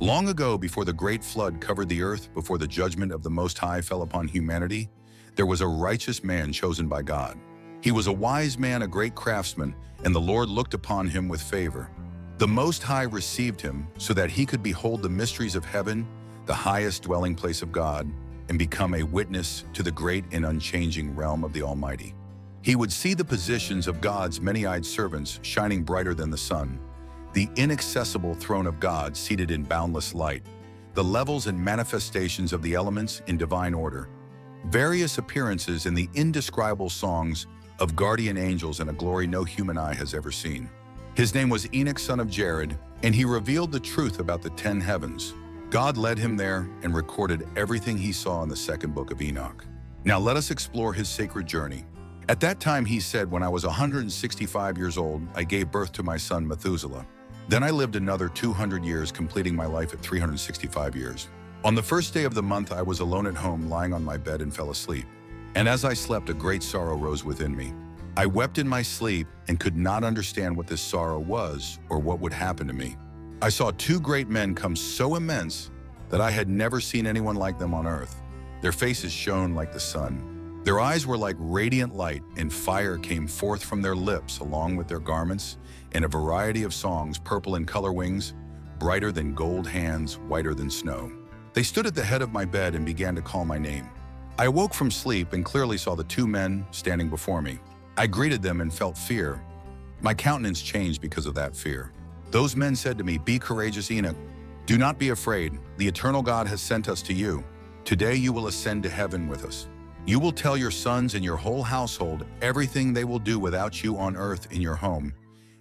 Long ago, before the great flood covered the earth, before the judgment of the Most High fell upon humanity, there was a righteous man chosen by God. He was a wise man, a great craftsman, and the Lord looked upon him with favor. The Most High received him so that he could behold the mysteries of heaven, the highest dwelling place of God, and become a witness to the great and unchanging realm of the Almighty. He would see the positions of God's many-eyed servants shining brighter than the sun, the inaccessible throne of God seated in boundless light, the levels and manifestations of the elements in divine order, various appearances in the indescribable songs of guardian angels and a glory no human eye has ever seen. His name was Enoch, son of Jared, and he revealed the truth about the 10 heavens. God led him there and recorded everything he saw in the second book of Enoch. Now let us explore his sacred journey. At that time he said, when I was 165 years old, I gave birth to my son Methuselah. Then I lived another 200 years, completing my life at 365 years. On the first day of the month, I was alone at home, lying on my bed and fell asleep. And as I slept, a great sorrow rose within me. I wept in my sleep and could not understand what this sorrow was or what would happen to me. I saw two great men come so immense that I had never seen anyone like them on earth. Their faces shone like the sun. Their eyes were like radiant light, and fire came forth from their lips along with their garments, and a variety of songs, purple in color wings, brighter than gold, hands whiter than snow. They stood at the head of my bed and began to call my name. I awoke from sleep and clearly saw the two men standing before me. I greeted them and felt fear. My countenance changed because of that fear. Those men said to me, "Be courageous, Enoch. Do not be afraid. The eternal God has sent us to you. Today you will ascend to heaven with us. You will tell your sons and your whole household everything they will do without you on earth in your home,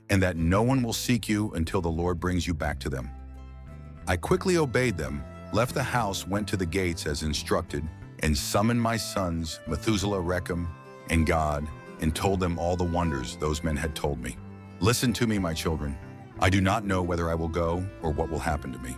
and that no one will seek you until the Lord brings you back to them." I quickly obeyed them, left the house, went to the gates as instructed, and summoned my sons, Methuselah, Rechem, and God, and told them all the wonders those men had told me. Listen to me, my children. I do not know whether I will go or what will happen to me.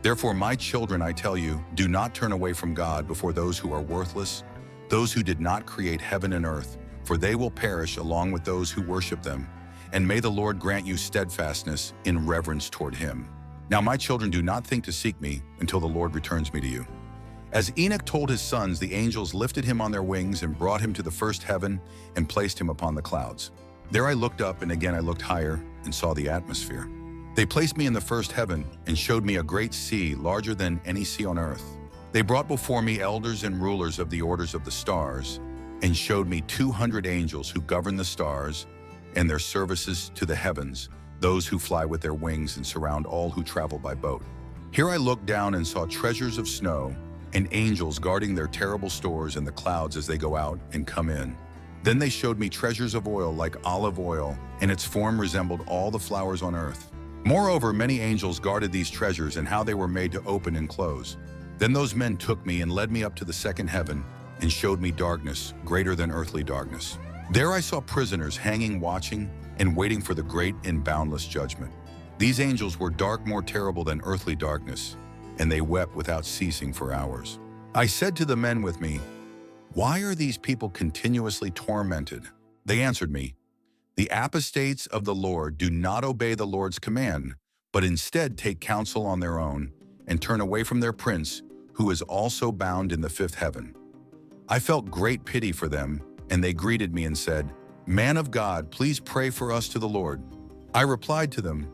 Therefore, my children, I tell you, do not turn away from God before those who are worthless, those who did not create heaven and earth, for they will perish along with those who worship them. And may the Lord grant you steadfastness in reverence toward him. Now, my children, do not think to seek me until the Lord returns me to you. As Enoch told his sons, the angels lifted him on their wings and brought him to the first heaven and placed him upon the clouds. There I looked up, and again I looked higher and saw the atmosphere. They placed me in the first heaven and showed me a great sea, larger than any sea on earth. They brought before me elders and rulers of the orders of the stars, and showed me 200 angels who govern the stars and their services to the heavens, those who fly with their wings and surround all who travel by boat. Here I looked down and saw treasures of snow, and angels guarding their terrible stores in the clouds as they go out and come in. Then they showed me treasures of oil like olive oil, and its form resembled all the flowers on earth. Moreover, many angels guarded these treasures and how they were made to open and close. Then those men took me and led me up to the second heaven and showed me darkness, greater than earthly darkness. There I saw prisoners hanging, watching, and waiting for the great and boundless judgment. These angels were dark, more terrible than earthly darkness, and they wept without ceasing for hours. I said to the men with me, "Why are these people continuously tormented?" They answered me, "The apostates of the Lord do not obey the Lord's command, but instead take counsel on their own and turn away from their prince, who is also bound in the fifth heaven." I felt great pity for them, and they greeted me and said, "Man of God, please pray for us to the Lord." I replied to them,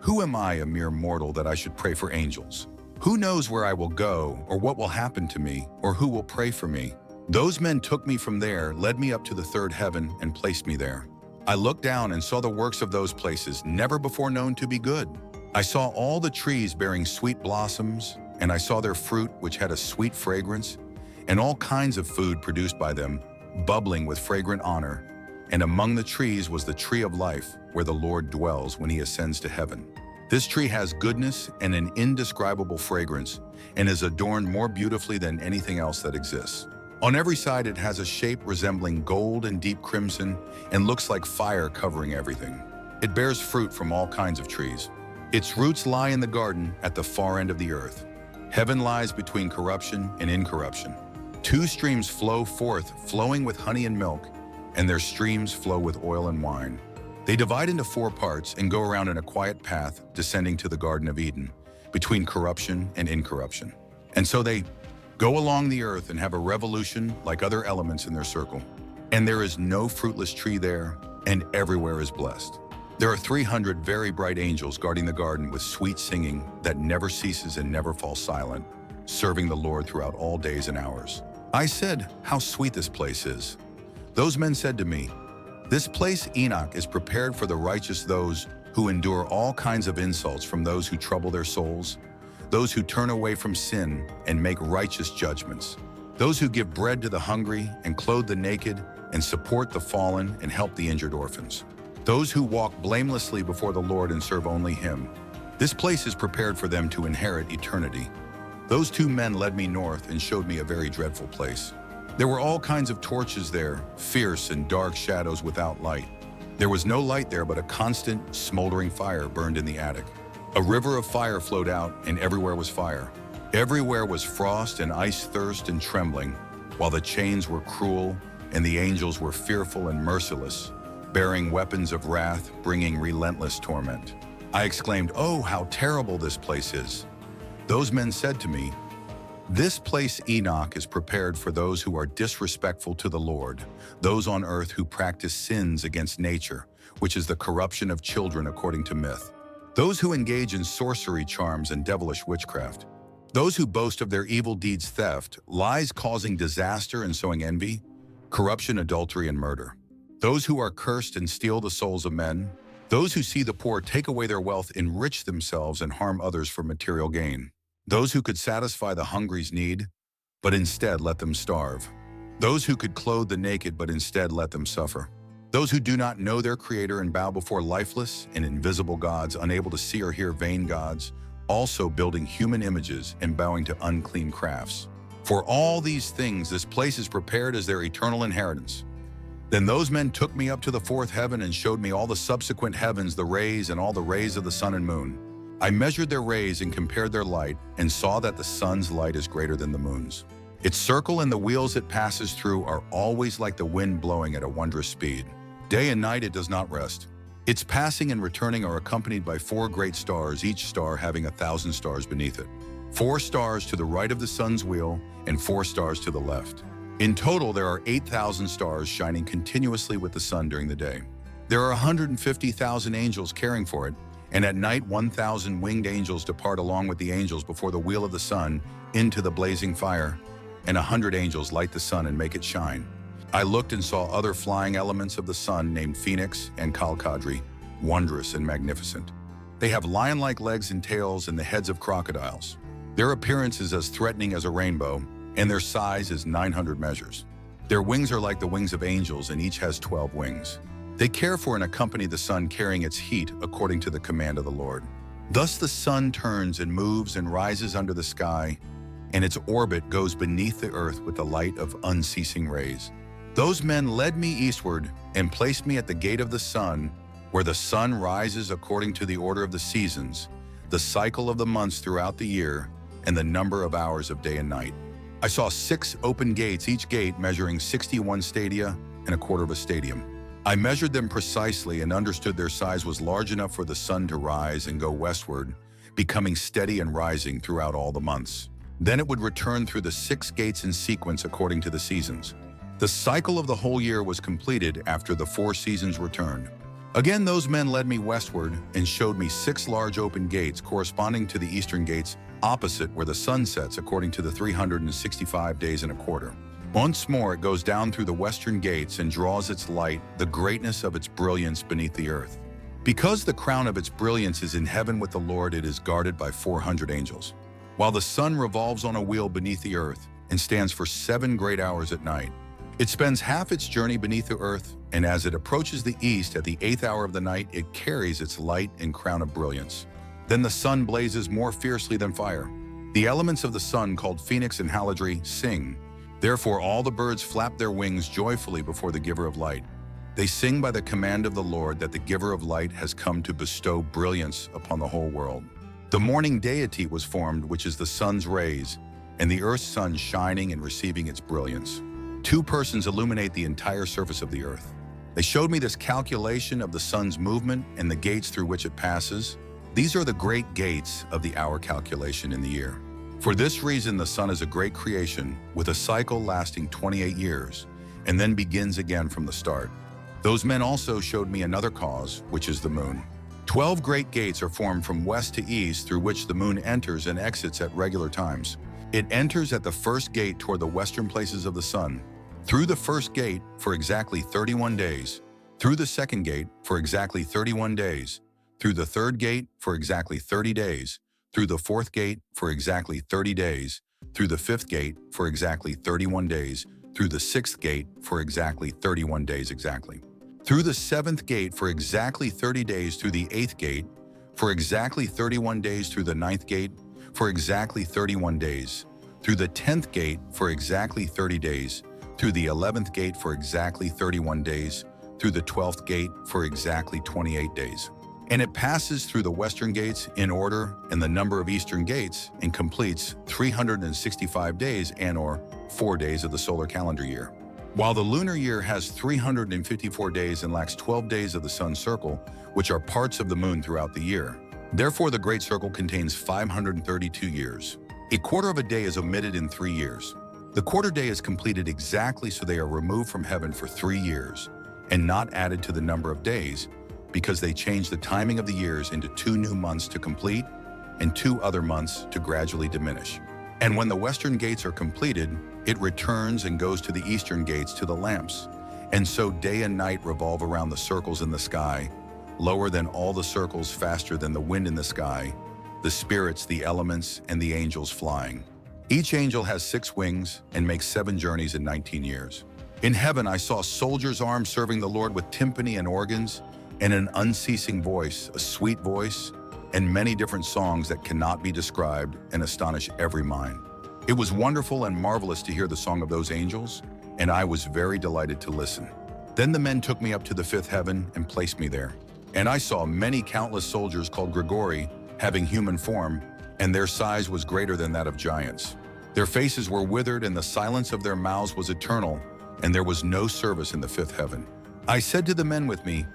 "Who am I, a mere mortal, that I should pray for angels? Who knows where I will go, or what will happen to me, or who will pray for me?" Those men took me from there, led me up to the third heaven, and placed me there. I looked down and saw the works of those places, never before known to be good. I saw all the trees bearing sweet blossoms, and I saw their fruit, which had a sweet fragrance, and all kinds of food produced by them, bubbling with fragrant honor. And among the trees was the tree of life, where the Lord dwells when he ascends to heaven. This tree has goodness and an indescribable fragrance, and is adorned more beautifully than anything else that exists. On every side it has a shape resembling gold and deep crimson, and looks like fire covering everything. It bears fruit from all kinds of trees. Its roots lie in the garden at the far end of the earth. Heaven lies between corruption and incorruption. Two streams flow forth, flowing with honey and milk, and their streams flow with oil and wine. They divide into 4 parts and go around in a quiet path, descending to the Garden of Eden, between corruption and incorruption. And so they go along the earth and have a revolution like other elements in their circle. And there is no fruitless tree there, and everywhere is blessed. There are 300 very bright angels guarding the garden with sweet singing that never ceases and never falls silent, serving the Lord throughout all days and hours. I said, "How sweet this place is." Those men said to me, "This place, Enoch, is prepared for the righteous, those who endure all kinds of insults from those who trouble their souls, those who turn away from sin and make righteous judgments, those who give bread to the hungry and clothe the naked and support the fallen and help the injured orphans, those who walk blamelessly before the Lord and serve only Him. This place is prepared for them to inherit eternity." Those two men led me north and showed me a very dreadful place. There were all kinds of torches there, fierce and dark shadows without light. There was no light there, but a constant, smoldering fire burned in the attic. A river of fire flowed out, and everywhere was fire. Everywhere was frost and ice, thirst and trembling, while the chains were cruel and the angels were fearful and merciless, bearing weapons of wrath, bringing relentless torment. I exclaimed, "Oh, how terrible this place is!" Those men said to me, "This place, Enoch, is prepared for those who are disrespectful to the Lord, those on earth who practice sins against nature, which is the corruption of children according to myth, those who engage in sorcery, charms, and devilish witchcraft, those who boast of their evil deeds, theft, lies causing disaster and sowing envy, corruption, adultery, and murder, those who are cursed and steal the souls of men, those who see the poor take away their wealth, enrich themselves, and harm others for material gain, those who could satisfy the hungry's need, but instead let them starve, those who could clothe the naked, but instead let them suffer, those who do not know their Creator and bow before lifeless and invisible gods, unable to see or hear vain gods, also building human images and bowing to unclean crafts. For all these things, this place is prepared as their eternal inheritance." Then those men took me up to the fourth heaven and showed me all the subsequent heavens, the rays and all the rays of the sun and moon. I measured their rays and compared their light and saw that the sun's light is greater than the moon's. Its circle and the wheels it passes through are always like the wind blowing at a wondrous speed. Day and night it does not rest. Its passing and returning are accompanied by 4 great stars, each star having 1,000 stars beneath it. 4 stars to the right of the sun's wheel and 4 stars to the left. In total, there are 8,000 stars shining continuously with the sun during the day. There are 150,000 angels caring for it, and at night 1,000 winged angels depart along with the angels before the wheel of the sun into the blazing fire, and 100 angels light the sun and make it shine. I looked and saw other flying elements of the sun named Phoenix and Kalkadri, wondrous and magnificent. They have lion-like legs and tails and the heads of crocodiles. Their appearance is as threatening as a rainbow, and their size is 900 measures. Their wings are like the wings of angels, and each has 12 wings. They care for and accompany the sun, carrying its heat according to the command of the Lord. Thus the sun turns and moves and rises under the sky, and its orbit goes beneath the earth with the light of unceasing rays. Those men led me eastward and placed me at the gate of the sun, where the sun rises according to the order of the seasons, the cycle of the months throughout the year, and the number of hours of day and night. I saw 6 open gates, each gate measuring 61 stadia and a quarter of a stadium. I measured them precisely and understood their size was large enough for the sun to rise and go westward, becoming steady and rising throughout all the months. Then it would return through the 6 gates in sequence according to the seasons. The cycle of the whole year was completed after the 4 seasons returned. Again, those men led me westward and showed me 6 large open gates corresponding to the eastern gates, opposite where the sun sets according to the 365 days and a quarter. Once more it goes down through the western gates and draws its light, the greatness of its brilliance beneath the earth. Because the crown of its brilliance is in heaven with the Lord, it is guarded by 400 angels. While the sun revolves on a wheel beneath the earth and stands for 7 great hours at night, it spends half its journey beneath the earth, and as it approaches the east at the 8th hour of the night, it carries its light and crown of brilliance. Then the sun blazes more fiercely than fire. The elements of the sun, called Phoenix and Haladri, sing. Therefore all the birds flap their wings joyfully before the giver of light. They sing by the command of the Lord that the giver of light has come to bestow brilliance upon the whole world. The morning deity was formed, which is the sun's rays, and the earth's sun shining and receiving its brilliance. 2 persons illuminate the entire surface of the earth. They showed me this calculation of the sun's movement and the gates through which it passes. These are the great gates of the hour calculation in the year. For this reason, the sun is a great creation with a cycle lasting 28 years and then begins again from the start. Those men also showed me another cause, which is the moon. 12 great gates are formed from west to east through which the moon enters and exits at regular times. It enters at the first gate toward the western places of the sun. Through the first gate for exactly 31 days. Through the second gate for exactly 31 days. Through the third gate for exactly 30 days. Through the fourth gate for exactly 30 days. Through the fifth gate for exactly 31 days. Through the sixth gate for exactly 31 days exactly. Through the seventh gate for exactly 30 days. Through the eighth gate for exactly 31 days. Through the ninth gate for exactly 31 days. Through the 10th gate for exactly 30 days. Through the 11th gate for exactly 31 days. Through the 12th gate for exactly 28 days. And it passes through the western gates in order and the number of eastern gates and completes 365 days and/or 4 days of the solar calendar year. While the lunar year has 354 days and lacks 12 days of the sun's circle, which are parts of the moon throughout the year. Therefore, the Great Circle contains 532 years. A quarter of a day is omitted in 3 years. The quarter day is completed exactly so they are removed from heaven for 3 years and not added to the number of days because they change the timing of the years into 2 new months to complete and 2 other months to gradually diminish. And when the western gates are completed, it returns and goes to the eastern gates to the lamps. And so day and night revolve around the circles in the sky, lower than all the circles, faster than the wind in the sky, the spirits, the elements, and the angels flying. Each angel has 6 wings and makes 7 journeys in 19 years. In heaven, I saw soldiers armed serving the Lord with timpani and organs and an unceasing voice, a sweet voice, and many different songs that cannot be described and astonish every mind. It was wonderful and marvelous to hear the song of those angels, and I was very delighted to listen. Then the men took me up to the 5th heaven and placed me there. And I saw many countless soldiers called Grigori, having human form, and their size was greater than that of giants. Their faces were withered, and the silence of their mouths was eternal, and there was no service in the 5th heaven. I said to the men with me,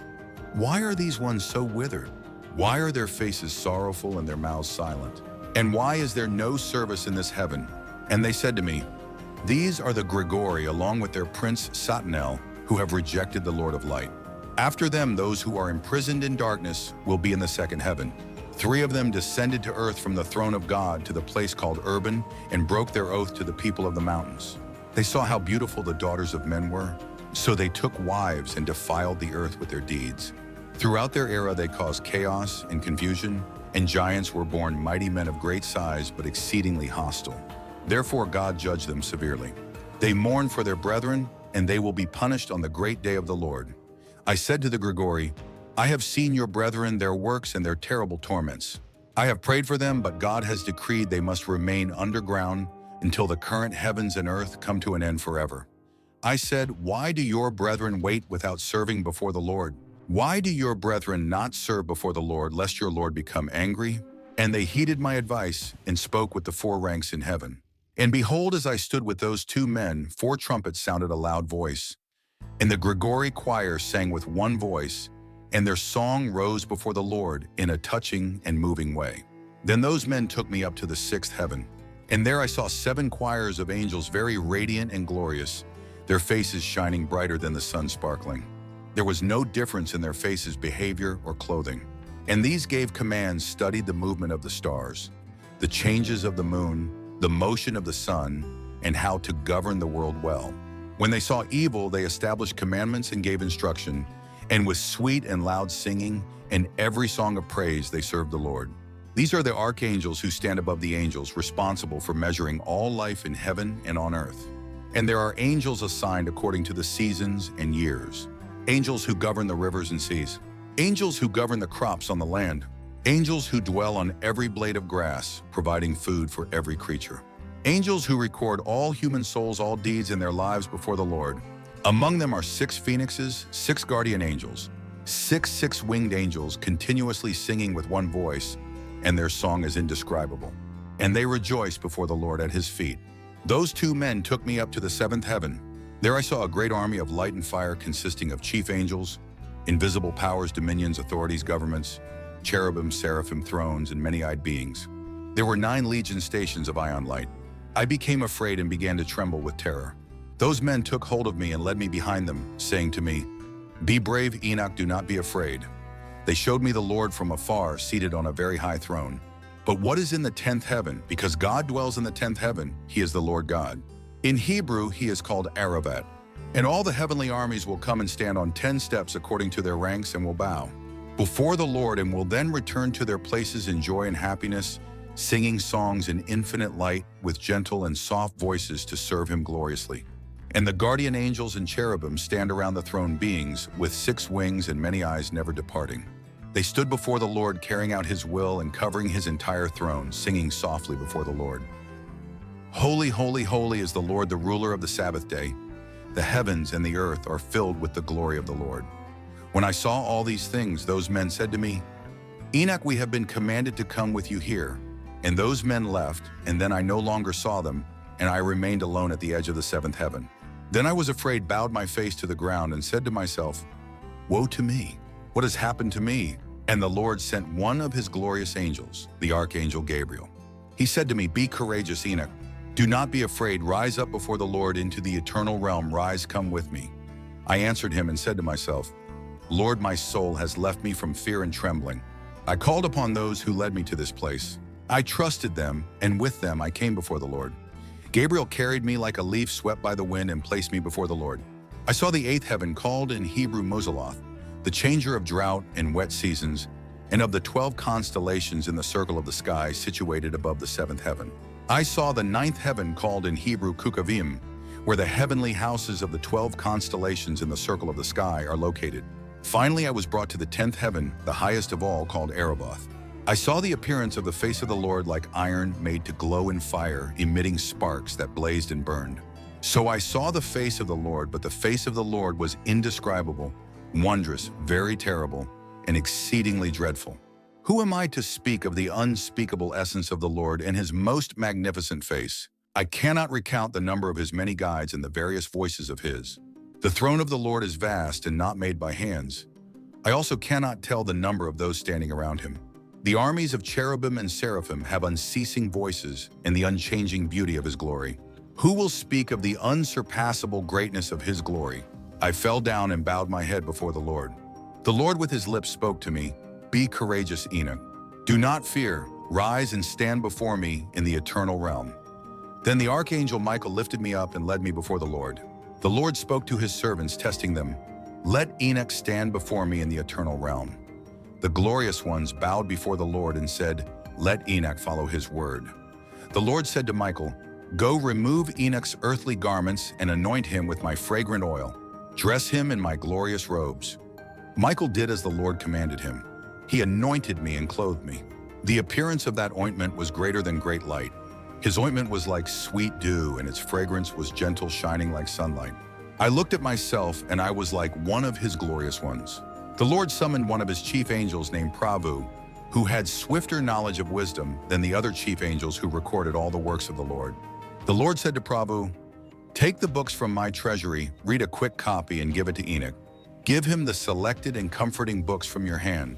"Why are these ones so withered? Why are their faces sorrowful and their mouths silent? And why is there no service in this heaven?" And they said to me, "These are the Grigori along with their prince Satanel, who have rejected the Lord of light. After them, those who are imprisoned in darkness will be in the 2nd heaven. 3 of them descended to earth from the throne of God to the place called Urban and broke their oath to the people of the mountains. They saw how beautiful the daughters of men were, so they took wives and defiled the earth with their deeds. Throughout their era, they caused chaos and confusion, and giants were born, mighty men of great size but exceedingly hostile. Therefore, God judged them severely. They mourn for their brethren, and they will be punished on the great day of the Lord. I said to the Grigori, I have seen your brethren, their works, and their terrible torments. I have prayed for them, but God has decreed they must remain underground until the current heavens and earth come to an end forever. I said, why do your brethren wait without serving before the Lord? Why do your brethren not serve before the Lord, lest your Lord become angry? And they heeded my advice and spoke with the 4 ranks in heaven. And behold, as I stood with those 2 men, 4 trumpets sounded a loud voice. And the Grigori choir sang with one voice, and their song rose before the Lord in a touching and moving way. Then those men took me up to the 6th heaven. And there I saw 7 choirs of angels, very radiant and glorious, their faces shining brighter than the sun sparkling. There was no difference in their faces, behavior, or clothing. And these gave commands, studied the movement of the stars, the changes of the moon, the motion of the sun, and how to govern the world well. When they saw evil, they established commandments and gave instruction, and with sweet and loud singing and every song of praise they served the Lord. These are the archangels who stand above the angels, responsible for measuring all life in heaven and on earth. And there are angels assigned according to the seasons and years. Angels who govern the rivers and seas. Angels who govern the crops on the land. Angels who dwell on every blade of grass, providing food for every creature. Angels who record all human souls, all deeds in their lives before the Lord. Among them are 6 phoenixes, 6 guardian angels, 6 six-winged angels continuously singing with one voice, and their song is indescribable. And they rejoice before the Lord at his feet. Those 2 men took me up to the 7th heaven. There I saw a great army of light and fire consisting of chief angels, invisible powers, dominions, authorities, governments, cherubim, seraphim, thrones, and many-eyed beings. There were 9 legion stations of ion light. I became afraid and began to tremble with terror. Those men took hold of me and led me behind them, saying to me, "Be brave, Enoch, do not be afraid." They showed me the Lord from afar, seated on a very high throne. But what is in the 10th heaven? Because God dwells in the 10th heaven, he is the Lord God. In Hebrew, he is called Aravat. And all the heavenly armies will come and stand on 10 steps according to their ranks and will bow before the Lord and will then return to their places in joy and happiness, singing songs in infinite light with gentle and soft voices to serve him gloriously. And the guardian angels and cherubim stand around the throne, beings with 6 wings and many eyes never departing. They stood before the Lord, carrying out his will and covering his entire throne, singing softly before the Lord. Holy, holy, holy is the Lord, the ruler of the Sabbath day. The heavens and the earth are filled with the glory of the Lord. When I saw all these things, those men said to me, "Enoch, we have been commanded to come with you here." And those men left, and then I no longer saw them, and I remained alone at the edge of the 7th heaven. Then I was afraid, bowed my face to the ground, and said to myself, "Woe to me! What has happened to me?" And the Lord sent one of his glorious angels, the archangel Gabriel. He said to me, "Be courageous, Enoch. Do not be afraid. Rise up before the Lord into the eternal realm. Rise, come with me." I answered him and said to myself, "Lord, my soul has left me from fear and trembling." I called upon those who led me to this place. I trusted them, and with them I came before the Lord. Gabriel carried me like a leaf swept by the wind and placed me before the Lord. I saw the 8th heaven, called in Hebrew Mozoloth, the changer of drought and wet seasons, and of the 12 constellations in the circle of the sky situated above the 7th heaven. I saw the 9th heaven, called in Hebrew Kukavim, where the heavenly houses of the 12 constellations in the circle of the sky are located. Finally, I was brought to the 10th heaven, the highest of all, called Aravoth. I saw the appearance of the face of the Lord like iron made to glow in fire, emitting sparks that blazed and burned. So I saw the face of the Lord, but the face of the Lord was indescribable, wondrous, very terrible, and exceedingly dreadful. Who am I to speak of the unspeakable essence of the Lord and his most magnificent face? I cannot recount the number of his many guides and the various voices of his. The throne of the Lord is vast and not made by hands. I also cannot tell the number of those standing around him. The armies of cherubim and seraphim have unceasing voices and the unchanging beauty of his glory. Who will speak of the unsurpassable greatness of his glory? I fell down and bowed my head before the Lord. The Lord with his lips spoke to me, "Be courageous, Enoch. Do not fear. Rise and stand before me in the eternal realm." Then the archangel Michael lifted me up and led me before the Lord. The Lord spoke to his servants, testing them, "Let Enoch stand before me in the eternal realm." The glorious ones bowed before the Lord and said, "Let Enoch follow his word." The Lord said to Michael, "Go, remove Enoch's earthly garments and anoint him with my fragrant oil. Dress him in my glorious robes." Michael did as the Lord commanded him. He anointed me and clothed me. The appearance of that ointment was greater than great light. His ointment was like sweet dew, and its fragrance was gentle, shining like sunlight. I looked at myself, and I was like one of his glorious ones. The Lord summoned one of his chief angels named Pravu, who had swifter knowledge of wisdom than the other chief angels who recorded all the works of the Lord. The Lord said to Pravu, "Take the books from my treasury, read a quick copy, and give it to Enoch. Give him the selected and comforting books from your hand."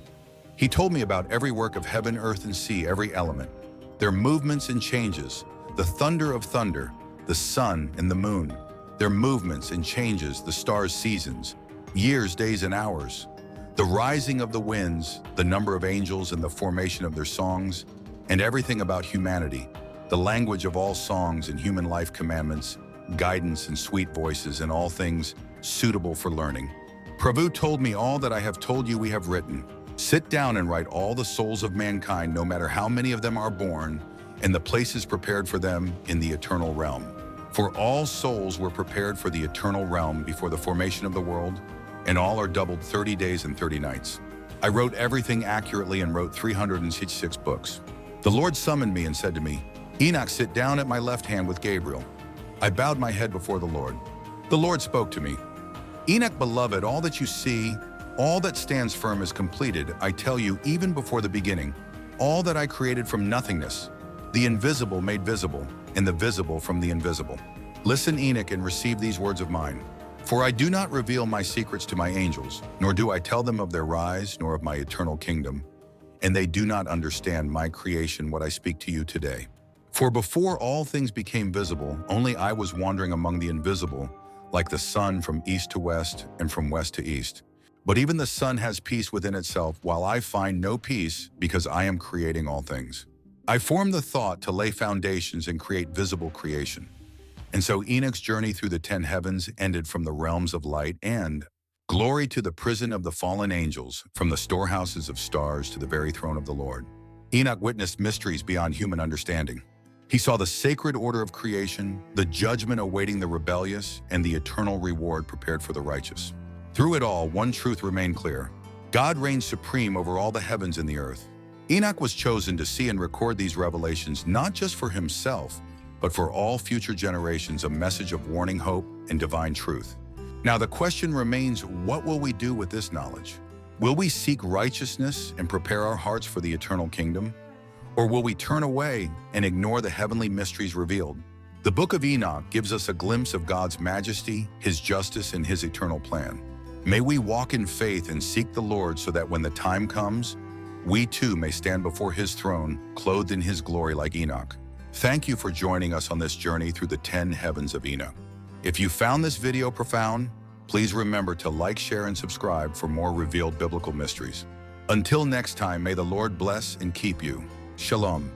He told me about every work of heaven, earth, and sea, every element, their movements and changes, the thunder of thunder, the sun and the moon, their movements and changes, the stars' seasons, years, days, and hours, the rising of the winds, the number of angels and the formation of their songs, and everything about humanity, the language of all songs and human life commandments, guidance and sweet voices, and all things suitable for learning. Prabhu told me, "All that I have told you we have written. Sit down and write all the souls of mankind, no matter how many of them are born, and the places prepared for them in the eternal realm. For all souls were prepared for the eternal realm before the formation of the world, and all are doubled 30 days and 30 nights. I wrote everything accurately and wrote 366 books. The Lord summoned me and said to me, "Enoch, sit down at my left hand with Gabriel." I bowed my head before the Lord. The Lord spoke to me, "Enoch, beloved, all that you see, all that stands firm is completed. I tell you, even before the beginning, all that I created from nothingness, the invisible made visible, and the visible from the invisible. Listen, Enoch, and receive these words of mine. For I do not reveal my secrets to my angels, nor do I tell them of their rise, nor of my eternal kingdom. and they do not understand my creation what I speak to you today. For before all things became visible, only I was wandering among the invisible, like the sun from east to west and from west to east. But even the sun has peace within itself, while I find no peace because I am creating all things. I formed the thought to lay foundations and create visible creation. And so Enoch's journey through the 10 heavens ended from the realms of light and glory to the prison of the fallen angels, from the storehouses of stars to the very throne of the Lord. Enoch witnessed mysteries beyond human understanding. He saw the sacred order of creation, the judgment awaiting the rebellious, and the eternal reward prepared for the righteous. Through it all, one truth remained clear. God reigns supreme over all the heavens and the earth. Enoch was chosen to see and record these revelations not just for himself, but for all future generations, a message of warning, hope, and divine truth. Now the question remains, what will we do with this knowledge? Will we seek righteousness and prepare our hearts for the eternal kingdom? Or will we turn away and ignore the heavenly mysteries revealed? The book of Enoch gives us a glimpse of God's majesty, his justice, and his eternal plan. May we walk in faith and seek the Lord so that when the time comes, we too may stand before his throne, clothed in his glory like Enoch. Thank you for joining us on this journey through the 10 heavens of Enoch. If you found this video profound, please remember to like, share, and subscribe for more revealed biblical mysteries. Until next time, may the Lord bless and keep you. Shalom.